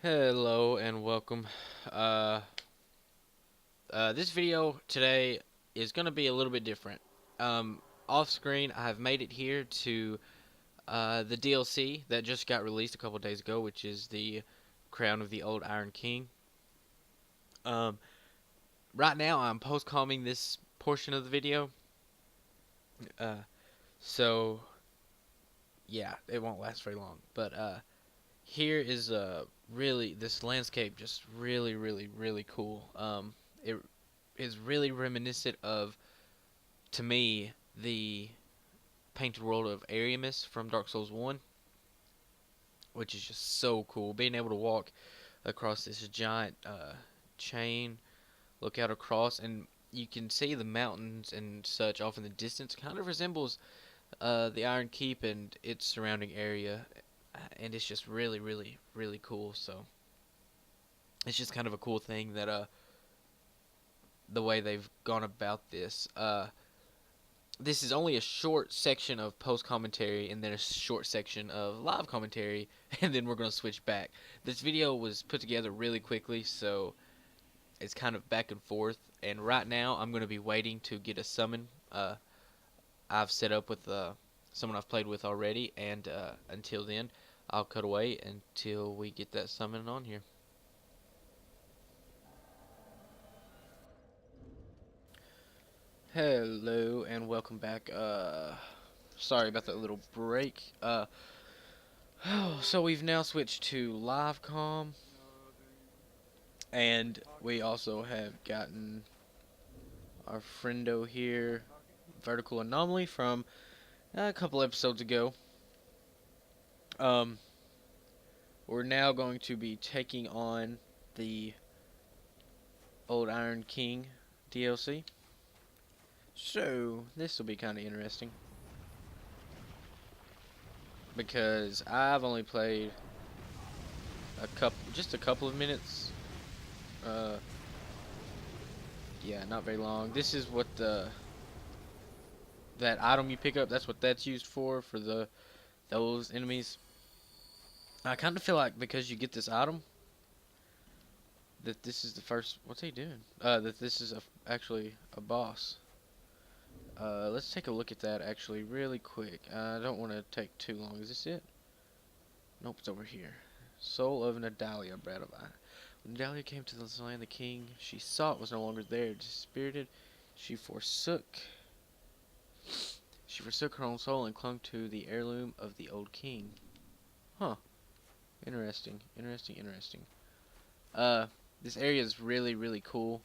Hello and welcome. Uh, this video today is going to be a little bit different. Off screen, I have made it here to the DLC that just got released a couple days ago, which is the Crown of the Old Iron King. Um, right now, I'm post-comming this portion of the video, uh, so yeah, it won't last very long. But here is really this landscape just really cool. It is really reminiscent of, to me, the painted world of Ariamis from Dark Souls 1, which is just so cool. Being able to walk across this giant chain, look out across, and you can see the mountains and such off in the distance. Kind of resembles the Iron Keep and its surrounding area, and it's just really cool. So it's just kind of a cool thing that the way they've gone about this. This is only a short section of post commentary and then a short section of live commentary, and then we're going to switch back. This video was put together really quickly, so it's kind of back and forth. And right now, I'm going to be waiting to get a summon. I've set up with someone I've played with already, and until then, I'll cut away until we get that summon on here. Hello and welcome back. Sorry about that little break. So we've now switched to live comm, and we also have gotten our friendo here, Vertical Anomaly, from a couple episodes ago. Um, we're now going to be taking on the Old Iron King DLC. So this will be kind of interesting because I've only played just a couple of minutes. Uh, yeah, not very long. This is what that item you pick up. That's what that's used for those enemies. I kind of feel like because you get this item, that this is the first. What's he doing? That this is actually a boss. Let's take a look at that actually really quick. I don't want to take too long. Is this it? Nope, it's over here. Soul of Nadalia, Bread of Eye. When Nadalia came to the land, the king she sought was no longer there. Dispirited, she forsook her own soul and clung to the heirloom of the old king. Huh. Interesting. This area is really cool.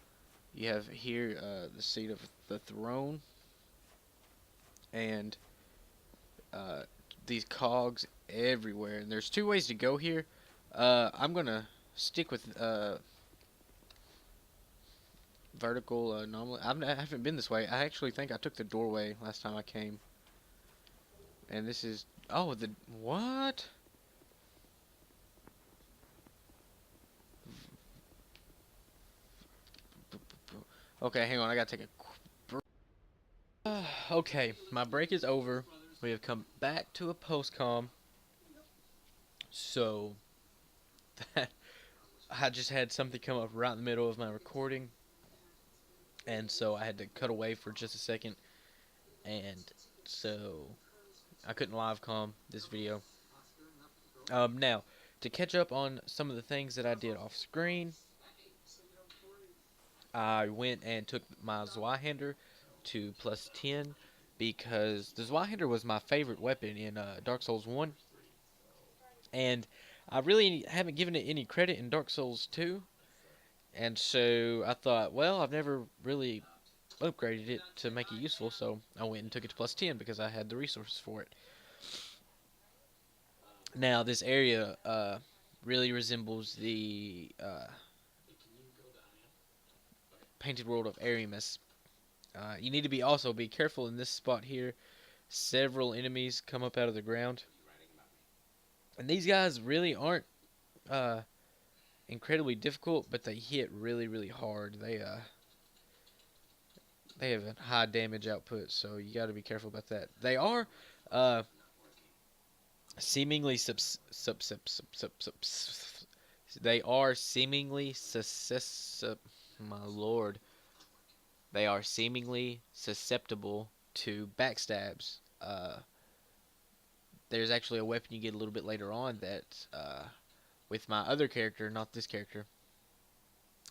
You have here the seat of the throne, and these cogs everywhere. And there's two ways to go here. I'm gonna stick with vertical anomaly. I haven't been this way. I actually think I took the doorway last time I came. And this is the what? Okay, hang on. I gotta take a okay, my break is over. We have come back to a post-com. So, that I just had something come up right in the middle of my recording. And so I had to cut away for just a second. And so I couldn't live comm this video. Now, to catch up on some of the things that I did off screen, I went and took my Zweihander to plus 10 because the Zweihander was my favorite weapon in Dark Souls 1, and I really haven't given it any credit in Dark Souls 2, and so I thought, well, I've never really upgraded it to make it useful, so I went and took it to plus 10 because I had the resources for it. Now, this area really resembles the painted world of Ariamis. You need to also be careful in this spot here. Several enemies come up out of the ground, and these guys really aren't incredibly difficult, but they hit really hard. They have a high damage output, so you got to be careful about that. They are seemingly They are seemingly my lord. They are seemingly susceptible to backstabs. There's actually a weapon you get a little bit later on that, with my other character, not this character,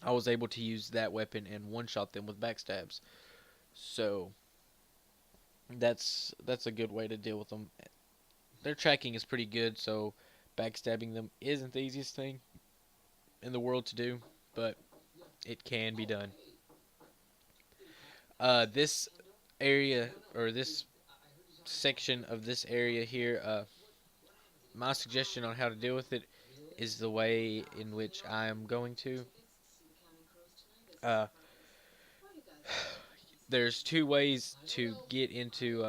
I was able to use that weapon and one-shot them with backstabs. So that's a good way to deal with them. Their tracking is pretty good, so backstabbing them isn't the easiest thing in the world to do, but it can be done. This area, or this section of this area here, my suggestion on how to deal with it is the way in which I am going to. Uh, there's two ways to get into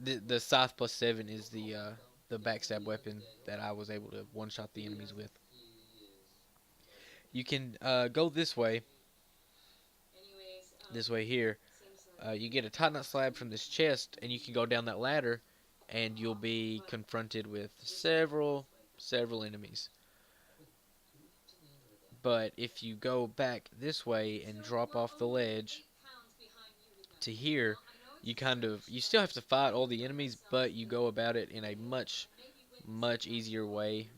the Scythe plus 7 is the backstab weapon that I was able to one shot the enemies with. You can go this way here. You get a titanite slab from this chest, and you can go down that ladder, and you'll be confronted with several enemies. But if you go back this way and drop off the ledge to here, you still have to fight all the enemies, but you go about it in a much easier way.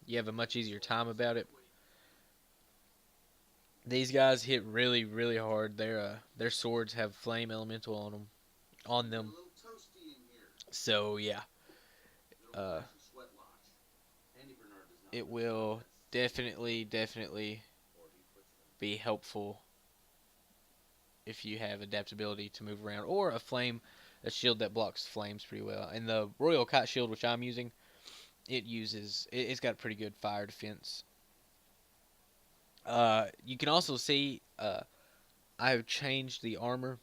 You have a much easier time about it. These guys hit really hard. Their swords have flame elemental on them. So yeah, uh, it will definitely be helpful if you have adaptability to move around, or a shield that blocks flames pretty well. And the Royal Kite Shield, which I'm using, it's got pretty good fire defense. You can also see I've changed the armor,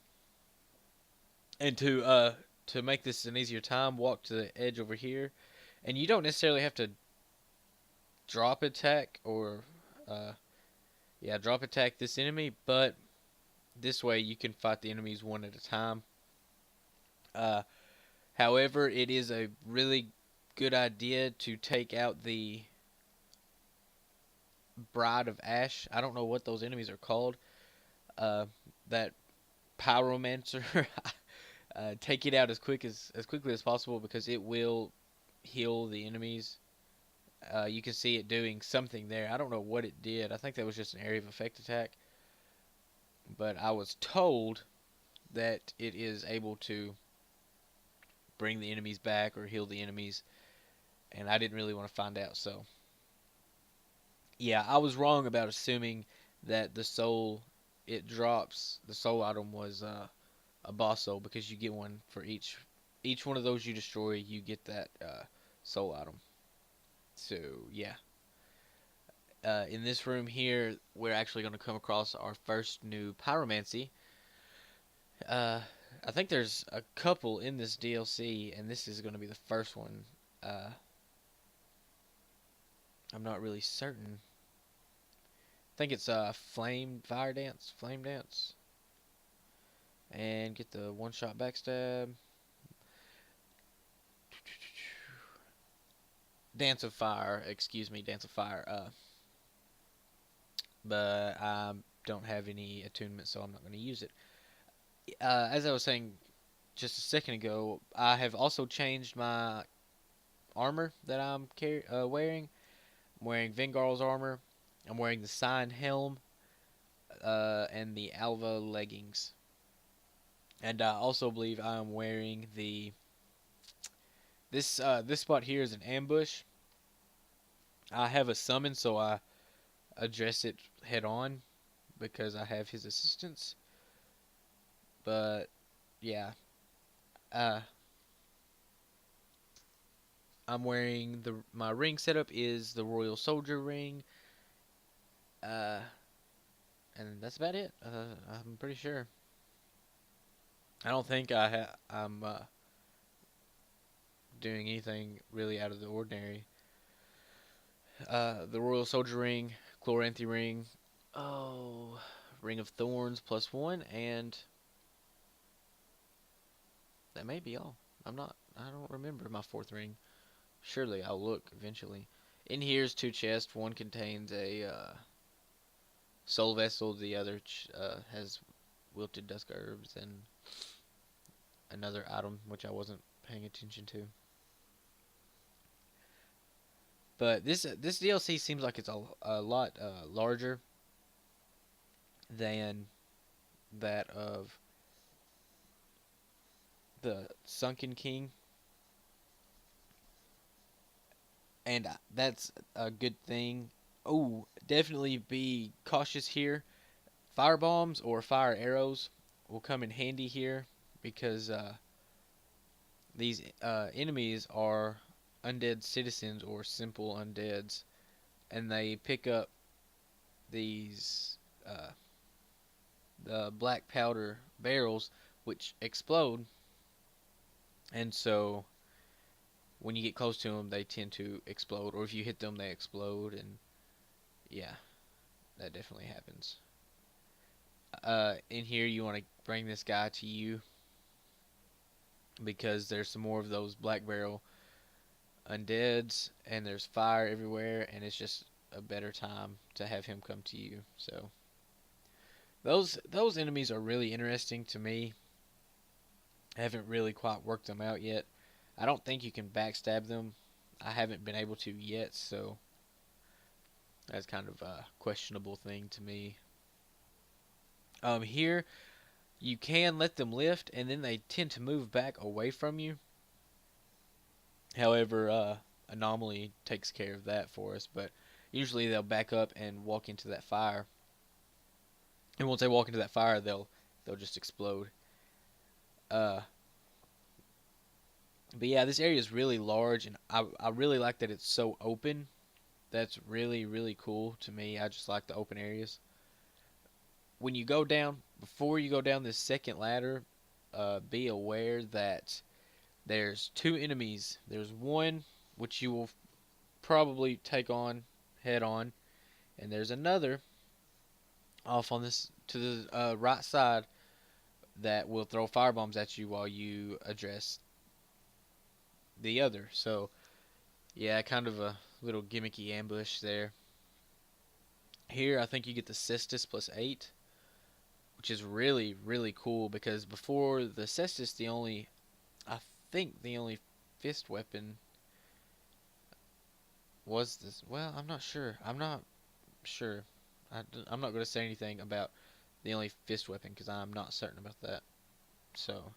and to make this an easier time, walk to the edge over here, and you don't necessarily have to drop attack or uh, drop attack this enemy, but this way you can fight the enemies one at a time. Uh, However, it is a really good idea to take out the Bride of Ash. I don't know what those enemies are called. That pyromancer. Take it out as quickly as possible, because it will heal the enemies. You can see it doing something there. I don't know what it did. I think that was just an area of effect attack. But I was told that it is able to bring the enemies back or heal the enemies, and I didn't really want to find out. So yeah, I was wrong about assuming that the soul the soul item was a boss soul, because you get one for each one of those you destroy. You get that soul item. So yeah, in this room here, we're actually going to come across our first new pyromancy. Uh, I think there's a couple in this DLC, and this is going to be the first one. I'm not really certain. I think it's flame dance, and get the one shot backstab. Dance of Fire, excuse me, Dance of Fire. But I don't have any attunement, so I'm not going to use it. As I was saying just a second ago, I have also changed my armor that I'm wearing. I'm wearing Vengarl's armor. I'm wearing the Sign helm, and the Alva leggings. And I also believe I'm wearing this spot here is an ambush. I have a summon, so I address it head on because I have his assistance. But yeah, uh, I'm wearing my ring setup is the Royal Soldier ring, uh, and that's about it. I'm pretty sure. I don't think I'm doing anything really out of the ordinary. The Royal Soldier ring, Chloranthy ring, oh, Ring of Thorns +1, and that may be all. I don't remember my fourth ring. Surely I'll look eventually. In here's two chests. One contains a soul vessel. The other has wilted dusk herbs and another item which I wasn't paying attention to. But this DLC seems like it's a lot larger than that of the Sunken King, and that's a good thing. Oh, definitely be cautious here. Fire bombs or fire arrows will come in handy here because these enemies are undead citizens or simple undeads, and they pick up these the black powder barrels which explode, and so when you get close to them, they tend to explode, or if you hit them, they explode, and yeah, that definitely happens. In here, you want to bring this guy to you because there's some more of those black barrel undeads, and there's fire everywhere, and it's just a better time to have him come to you. So those enemies are really interesting to me. I haven't really quite worked them out yet. I don't think you can backstab them. I haven't been able to yet, so that's kind of a questionable thing to me. Here you can let them lift, and then they tend to move back away from you. However, Anomaly takes care of that for us, but usually they'll back up and walk into that fire. And once they walk into that fire, they'll just explode. Uh, but yeah, this area is really large, and I really like that it's so open. That's really, really cool to me. I just like the open areas. When you go down, before you go down this second ladder, be aware that there's two enemies. There's one which you will probably take on head on, and there's another off on this to the right side that will throw firebombs at you while you address the other. So yeah, kind of a little gimmicky ambush there. Here, I think you get the Cestus +8, which is really, really cool because before the Cestus, I think the only fist weapon was this. Well, I'm not sure. I'm not sure. I'm not going to say anything about the only fist weapon because I'm not certain about that. So,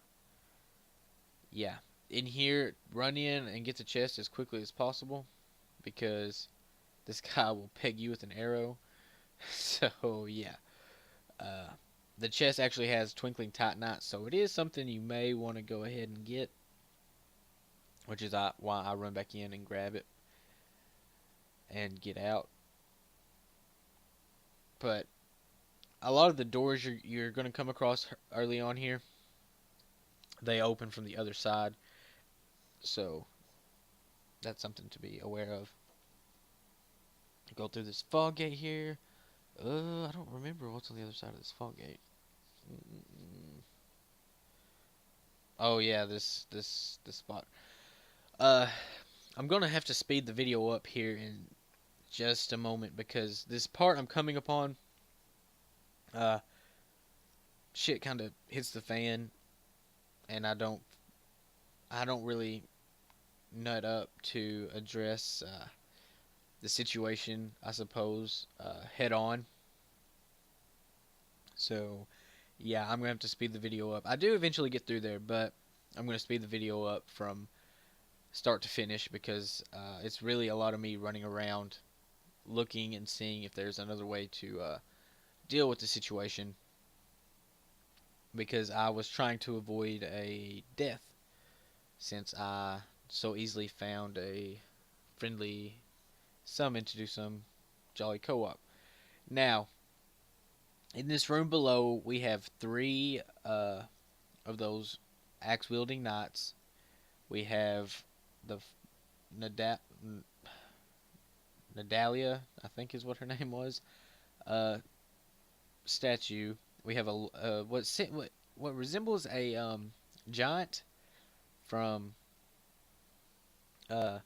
yeah. In here, run in and get the chest as quickly as possible because this guy will peg you with an arrow. So, yeah. Uh, the chest actually has Twinkling Titanite, so it is something you may want to go ahead and get, which is why I run back in and grab it and get out. But a lot of the doors you're going to come across early on here, they open from the other side, so that's something to be aware of. Go through this fog gate here. I don't remember what's on the other side of this fog gate. Oh yeah, this spot. Uh, I'm gonna have to speed the video up here in just a moment because this part I'm coming upon, uh, shit kind of hits the fan, and I don't really nut up to address the situation, I suppose, head on. So, yeah, I'm gonna have to speed the video up. I do eventually get through there, but I'm gonna speed the video up from start to finish because it's really a lot of me running around, looking and seeing if there's another way to deal with the situation. Because I was trying to avoid a death since I so easily found a friendly summon to do some jolly co-op. Now, in this room below, we have three of those axe-wielding knights. We have the Nada- Nadalia, I think is what her name was, uh, statue. We have a what resembles a giant from uh,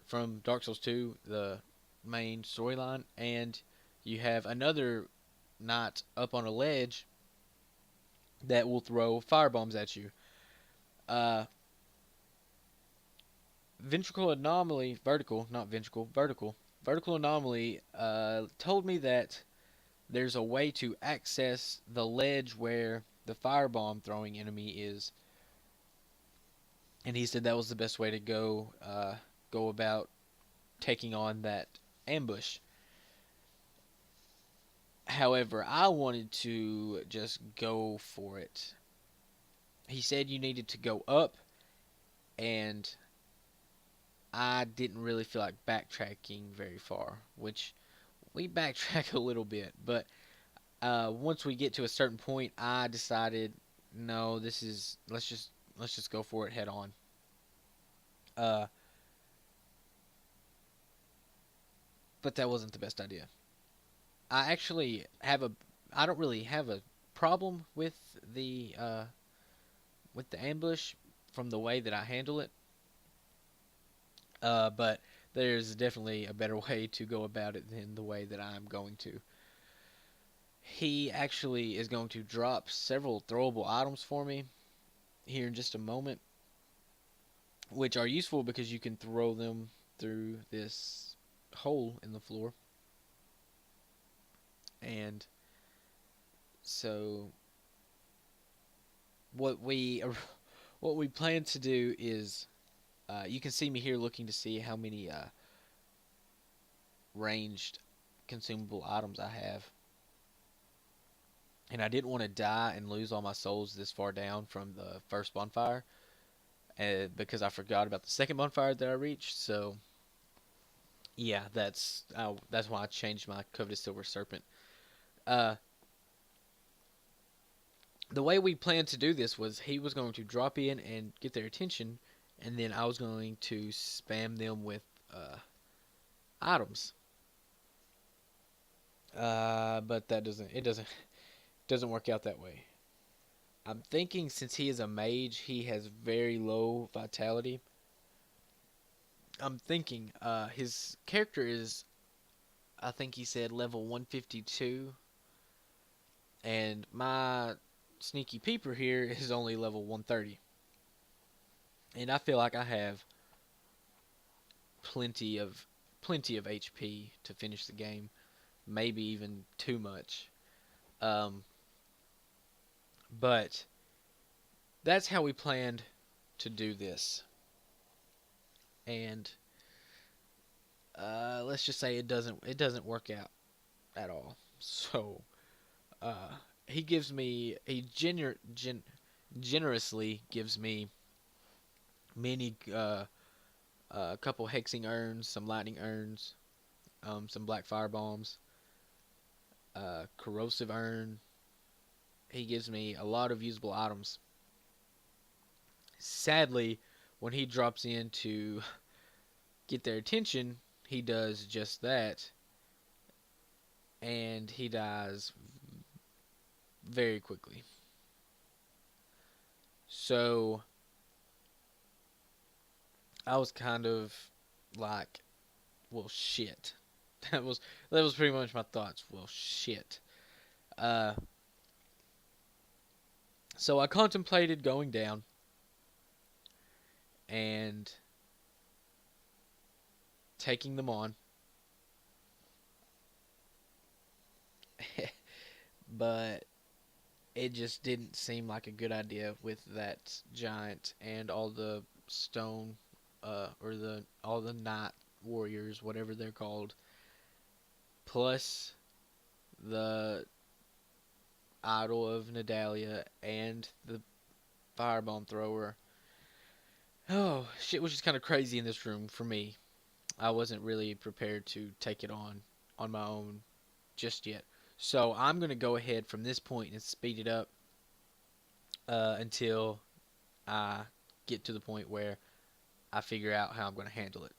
from Dark Souls 2, the main storyline, and you have another knight up on a ledge that will throw fire bombs at you. Uh, ventricle anomaly, vertical, not ventricle, vertical. Vertical anomaly told me that there's a way to access the ledge where the firebomb throwing enemy is, and he said that was the best way to go about taking on that ambush. However, I wanted to just go for it. He said you needed to go up, and I didn't really feel like backtracking very far, which we backtrack a little bit, but once we get to a certain point, I decided, no, this is let's just go for it head on. Uh, but that wasn't the best idea. I actually have a I don't really have a problem with the ambush from the way that I handle it. But there's definitely a better way to go about it than the way that I'm going to. He actually is going to drop several throwable items for me here in just a moment, which are useful because you can throw them through this hole in the floor. And so what we what we plan to do is you can see me here looking to see how many ranged consumable items I have. And I didn't want to die and lose all my souls this far down from the first bonfire, because I forgot about the second bonfire that I reached. So yeah, that's why I changed my covetous silver serpent. Uh, the way we planned to do this was he was going to drop in and get their attention, and then I was going to spam them with items. But that doesn't work out that way. I'm thinking since he is a mage, he has very low vitality. I'm thinking his character is, I think he said level 152, and my sneaky peeper here is only level 130. And I feel like I have plenty of HP to finish the game, maybe even too much. Um, but that's how we planned to do this. And let's just say it doesn't work out at all. So he gives me generously gives me many a couple hexing urns, some lightning urns, some black fire bombs, corrosive urn. He gives me a lot of usable items. Sadly, when he drops in to get their attention, he does just that, and he dies very quickly. So I was kind of like, well, shit. That was pretty much my thoughts. Well, shit. Uh, so I contemplated going down and taking them on. But it just didn't seem like a good idea with that giant and all the stone or all the night warriors, whatever they're called, plus the idol of Nadalia and the firebomb thrower. Oh, shit was just kind of crazy in this room for me. I wasn't really prepared to take it on my own just yet. So I'm going to go ahead from this point and speed it up until I get to the point where I figure out how I'm going to handle it.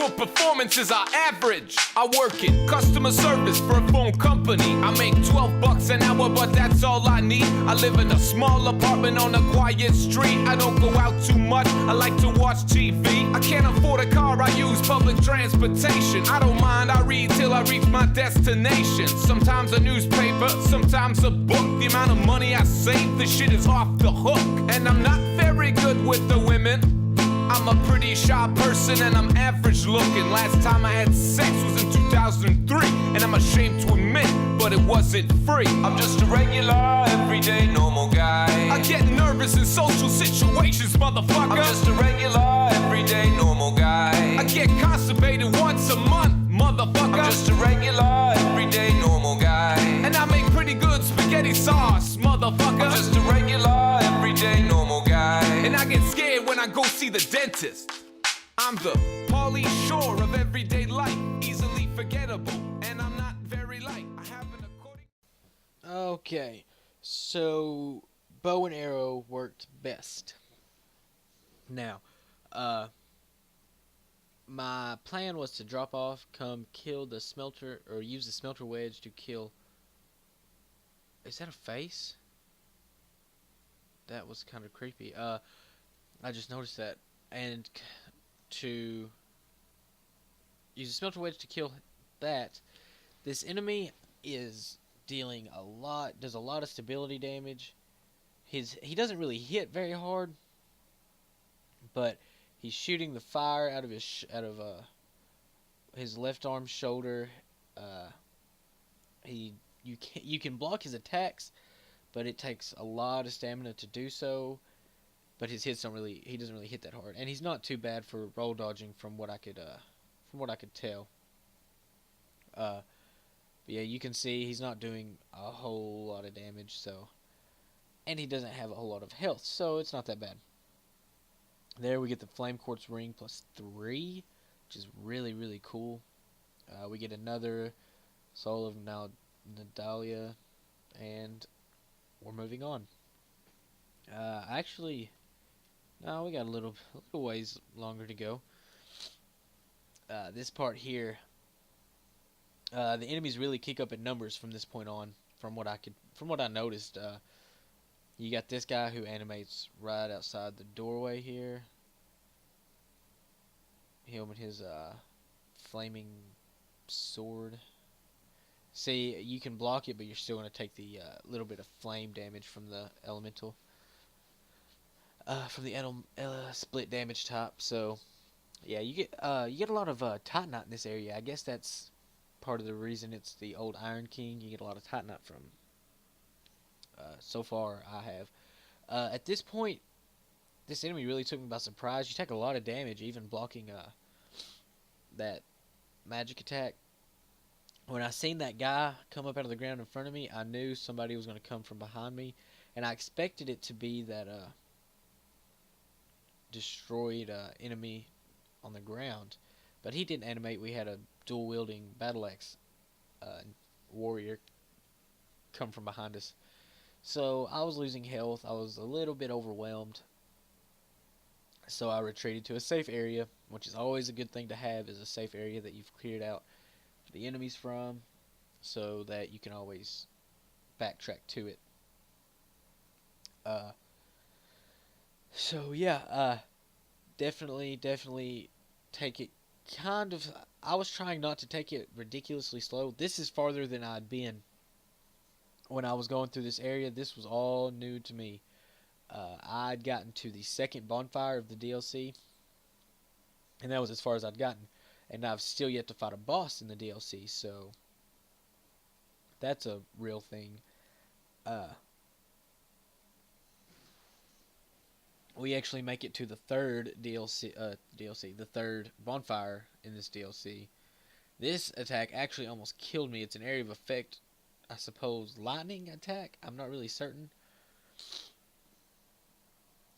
Actual performances are average. I work in customer service for a phone company. I make $12 an hour, but that's all I need. I live in a small apartment on a quiet street. I don't go out too much, I like to watch TV. I can't afford a car, I use public transportation. I don't mind, I read till I reach my destination. Sometimes a newspaper, sometimes a book. The amount of money I save, this shit is off the hook. And I'm not very good with the women. I'm a pretty shy person and I'm average looking. Last time I had sex was in 2003, and I'm ashamed to admit, but it wasn't free. I'm just a regular, everyday, normal guy. I get nervous in social situations, motherfucker. I'm just a regular, everyday, normal guy. I get constipated once a month, motherfucker. I'm just a regular, everyday, normal guy. And I make pretty good spaghetti sauce, motherfucker. I'm just a regular, everyday, normal guy. And I get scared when I go see the dentist. I'm the Pauly Shore of everyday life, easily forgettable, and I'm not very light. I have an according. Okay, so bow and arrow worked best. Now, my plan was to drop off, come kill the smelter, or use the smelter wedge to kill. Is that a face? That was kind of creepy. I just noticed that, and to use a smelter wedge to kill that. This enemy is dealing does a lot of stability damage. He doesn't really hit very hard, but he's shooting the fire out of his left arm shoulder. You can block his attacks, but it takes a lot of stamina to do so. But his hits he doesn't really hit that hard, and he's not too bad for roll dodging from what I could tell. But yeah, you can see he's not doing a whole lot of damage, so, and he doesn't have a whole lot of health, so it's not that bad. There we get the flame quartz ring +3, which is really, really cool. We get another soul of Nadalia, and we're moving on. Actually, no, we got a little ways longer to go. This part here, the enemies really kick up in numbers from this point on. From what I noticed, you got this guy who animates right outside the doorway here. Him and his flaming sword. See, you can block it, but you're still going to take the little bit of flame damage from the elemental. From the split damage type. So, yeah, you get a lot of Titanite in this area. I guess that's part of the reason it's the old Iron King. You get a lot of Titanite from. So far, I have. At this point, this enemy really took me by surprise. You take a lot of damage, even blocking that magic attack. When I seen that guy come up out of the ground in front of me, I knew somebody was going to come from behind me, and I expected it to be that destroyed enemy on the ground, but he didn't animate. We had a dual wielding battle axe warrior come from behind us, so I was losing health. I was a little bit overwhelmed, so I retreated to a safe area, which is always a good thing to have, is a safe area that you've cleared out the enemies from, so that you can always backtrack to it. So yeah, definitely take it kind of. I was trying not to take it ridiculously slow. This is farther than I'd been when I was going through this area. This was all new to me. I'd gotten to the second bonfire of the DLC, and that was as far as I'd gotten. And I've still yet to fight a boss in the DLC, so that's a real thing. We actually make it to the third the third bonfire in this DLC. This attack actually almost killed me. It's an area of effect, I suppose, lightning attack. I'm not really certain.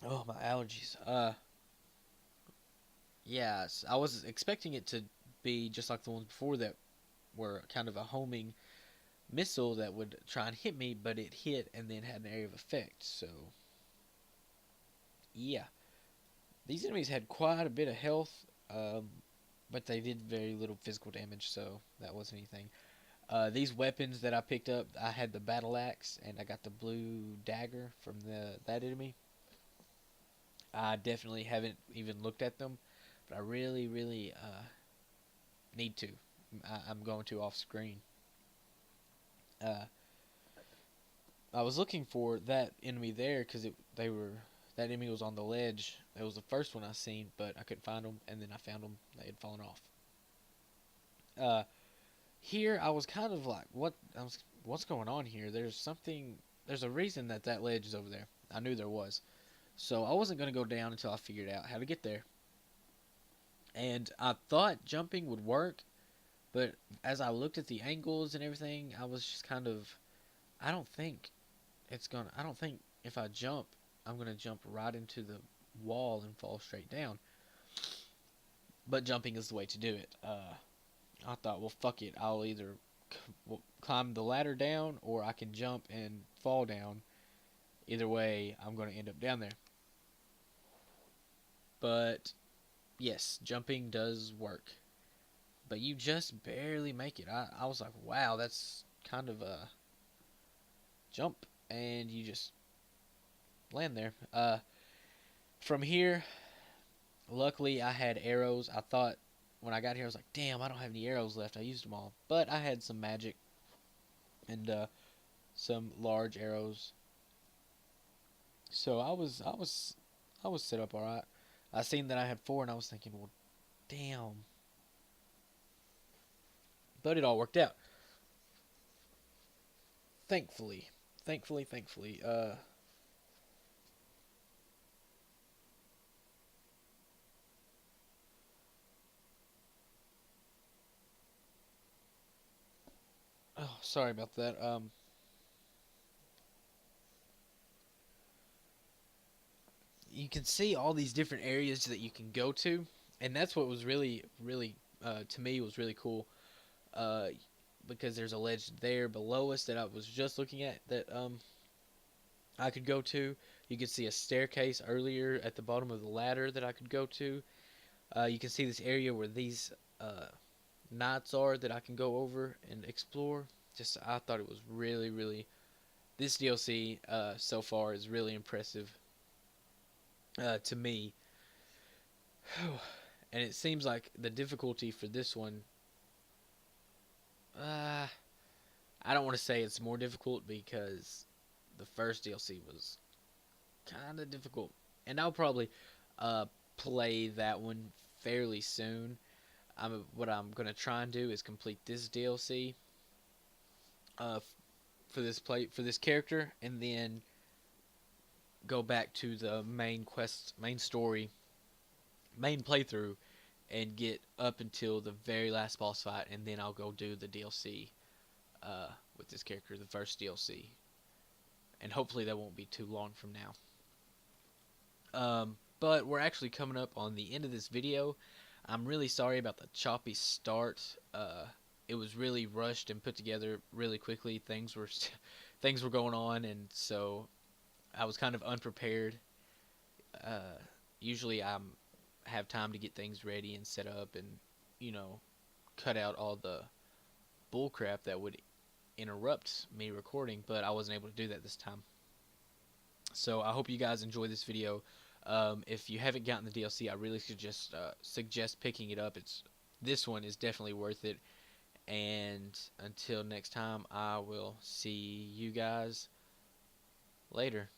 Oh, my allergies. Yeah, I was expecting it to be just like the ones before that were kind of a homing missile that would try and hit me, but it hit and then had an area of effect, so yeah. These enemies had quite a bit of health. but they did very little physical damage, so that wasn't anything. These weapons that I picked up, I had the battle axe and I got the blue dagger from that enemy. I definitely haven't even looked at them, but I really, really need to. I'm going to off screen. Uh, I was looking for that enemy there because that enemy was on the ledge. It was the first one I seen, but I couldn't find them, and then I found them. They had fallen off. Uh, Here I was kind of like, what's going on here? There's something. There's a reason that ledge is over there. I knew there was. So I wasn't gonna go down until I figured out how to get there. And I thought jumping would work, but as I looked at the angles and everything, I was just kind of, I don't think I don't think if I jump, I'm gonna jump right into the wall and fall straight down. But jumping is the way to do it. I thought, well, fuck it. I'll either climb the ladder down or I can jump and fall down. Either way, I'm going to end up down there. But yes, jumping does work. But you just barely make it. I was like, wow, that's kind of a jump. And you just land there. From here, luckily I had arrows. I thought when I got here, I was like, damn, I don't have any arrows left. I used them all. But I had some magic and some large arrows. So I was set up all right. I seen that I had 4, and I was thinking, well, damn. But it all worked out. Thankfully, thankfully. Oh, sorry about that. You can see all these different areas that you can go to, and that's what was really, to me was really cool. Uh, because there's a ledge there below us that I was just looking at that I could go to. You could see a staircase earlier at the bottom of the ladder that I could go to. You can see this area where these uh, knights are that I can go over and explore. Just I thought it was really this DLC so far is really impressive to me. And it seems like the difficulty for this one, uh, I don't want to say it's more difficult because the first DLC was kind of difficult, and I'll probably uh, play that one fairly soon. What I'm gonna try and do is complete this DLC uh, for this character, and then go back to the main quest, main story, main playthrough, and get up until the very last boss fight, and then I'll go do the DLC with this character, the first DLC, and hopefully that won't be too long from now. But we're actually coming up on the end of this video. I'm really sorry about the choppy start. It was really rushed and put together really quickly. Things were going on, and so I was kind of unprepared. Usually I have time to get things ready and set up, and you know, cut out all the bullcrap that would interrupt me recording. But I wasn't able to do that this time. So I hope you guys enjoy this video. If you haven't gotten the DLC, I really suggest picking it up. This one is definitely worth it. And until next time, I will see you guys later.